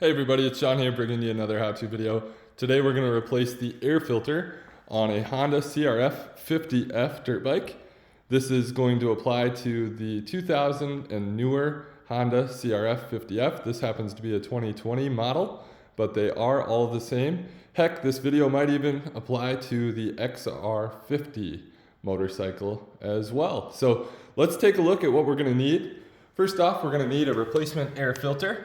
Hey everybody, it's Sean here bringing you another how-to video. Today we're going to replace the air filter on a Honda CRF50F dirt bike. This is going to apply to the 2000 and newer Honda CRF50F. This happens to be a 2020 model, but they are all the same. Heck, this video might even apply to the XR50 motorcycle as well. So let's take a look at what we're going to need. First off, we're going to need a replacement air filter,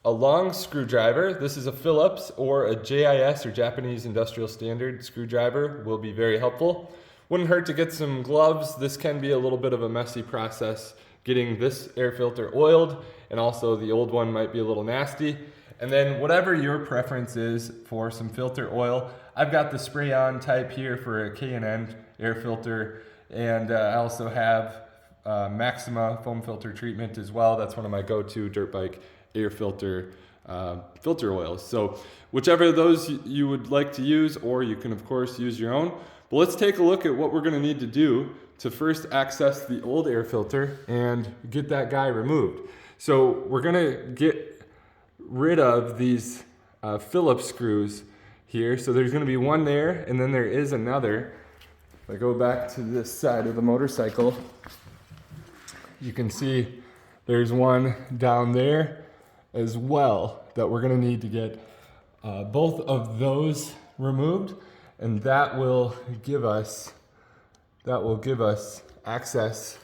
a long screwdriver. This is a Phillips or a JIS or Japanese Industrial Standard screwdriver will be very helpful. Wouldn't hurt to get some gloves. This can be a little bit of a messy process getting this air filter oiled, and also the old one might be a little nasty. And then whatever your preference is for some filter oil, I've got the spray-on type here for a K&N air filter, and I also have Maxima foam filter treatment as well. That's one of my go-to dirt bike air filter oils. So whichever of those you would like to use, or you can of course use your own. But let's take a look at what we're going to need to do to first access the old air filter and get that guy removed. So we're going to get rid of these Phillips screws here. So there's going to be one there, and then there is another. If I go back to this side of the motorcycle, you can see there's one down there as well that we're going to need to get both of those removed, and that will give us access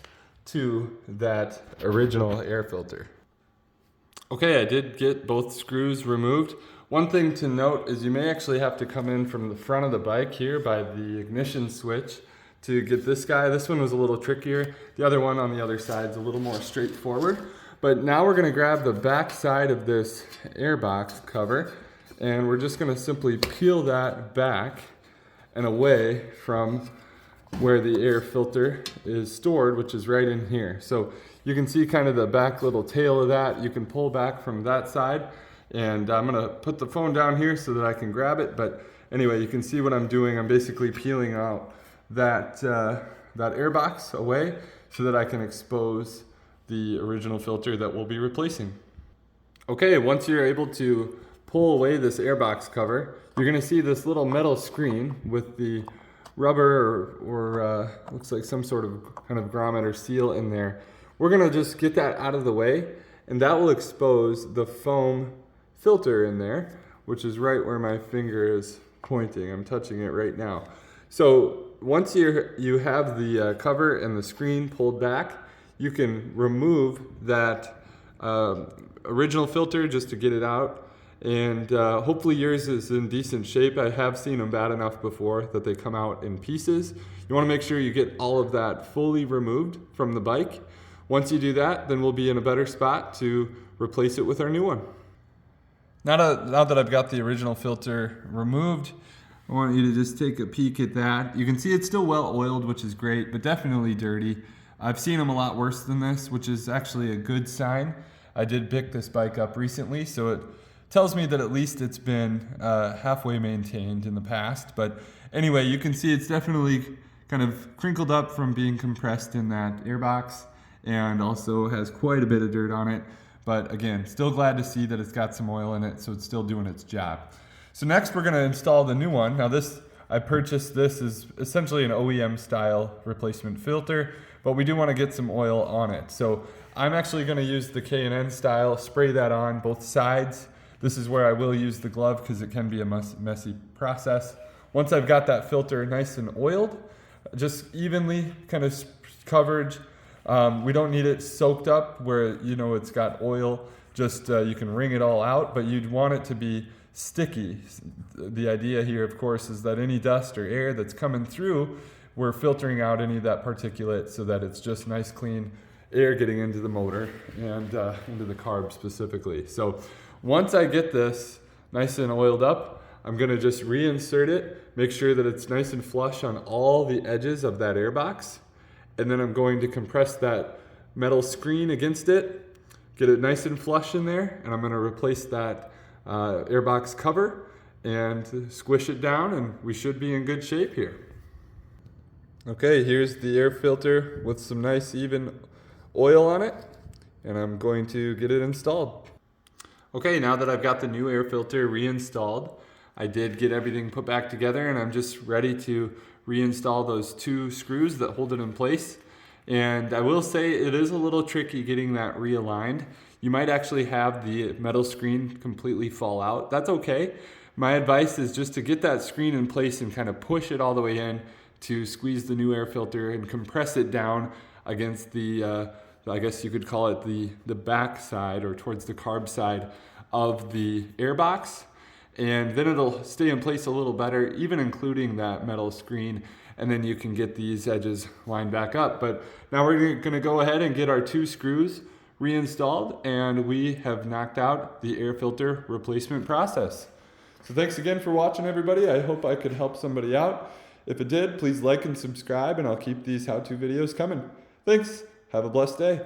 to that original air filter. Okay, I did get both screws removed. One thing to note is you may actually have to come in from the front of the bike here by the ignition switch to get this guy. This one was a little trickier. The other one on the other side is a little more straightforward. But now we're going to grab the back side of this air box cover, and we're just going to simply peel that back and away from where the air filter is stored, which is right in here. So you can see kind of the back little tail of that. You can pull back from that side, and I'm going to put the phone down here so that I can grab it. But anyway, you can see what I'm doing. I'm basically peeling out that air box away so that I can expose the original filter that we'll be replacing. Okay, once you're able to pull away this air box cover, you're going to see this little metal screen with the rubber or looks like some sort of kind of grommet or seal in there. We're going to just get that out of the way, and that will expose the foam filter in there, which is right where my finger is pointing. I'm touching it right now. So once you have the cover and the screen pulled back, you can remove that original filter just to get it out, and hopefully yours is in decent shape. I have seen them bad enough before that they come out in pieces. You want to make sure you get all of that fully removed from the bike. Once you do that, then we'll be in a better spot to replace it with our new one. Now that I've got the original filter removed, I want you to just take a peek at that. You can see it's still well oiled, which is great, but definitely dirty. I've seen them a lot worse than this, which is actually a good sign. I did pick this bike up recently, so it tells me that at least it's been halfway maintained in the past. But anyway, you can see it's definitely kind of crinkled up from being compressed in that air box, and also has quite a bit of dirt on it. But again, still glad to see that it's got some oil in it, so it's still doing its job. So next we're going to install the new one. Now I purchased this as essentially an OEM style replacement filter, but we do want to get some oil on it. So I'm actually going to use the K&N style, spray that on both sides. This is where I will use the glove because it can be a messy process. Once I've got that filter nice and oiled, just evenly kind of coverage. We don't need it soaked up where it's got oil. Just you can wring it all out, but you'd want it to be sticky. The idea here, of course, is that any dust or air that's coming through, we're filtering out any of that particulate so that it's just nice, clean air getting into the motor and into the carb specifically. So once I get this nice and oiled up, I'm going to just reinsert it, make sure that it's nice and flush on all the edges of that air box, and then I'm going to compress that metal screen against it, get it nice and flush in there, and I'm going to replace that airbox cover and squish it down, and we should be in good shape here. Okay, here's the air filter with some nice even oil on it, and I'm going to get it installed. Okay, now that I've got the new air filter reinstalled, I did get everything put back together and I'm just ready to reinstall those 2 screws that hold it in place. And I will say it is a little tricky getting that realigned. You might actually have the metal screen completely fall out. That's okay. My advice is just to get that screen in place and kind of push it all the way in to squeeze the new air filter and compress it down against the I guess you could call it the back side or towards the carb side of the air box. And then it'll stay in place a little better, even including that metal screen. And then you can get these edges lined back up. But now we're gonna go ahead and get our 2 screws reinstalled, and we have knocked out the air filter replacement process. So thanks again for watching, everybody. I hope I could help somebody out. If it did, please like and subscribe, and I'll keep these how-to videos coming. Thanks. Have a blessed day.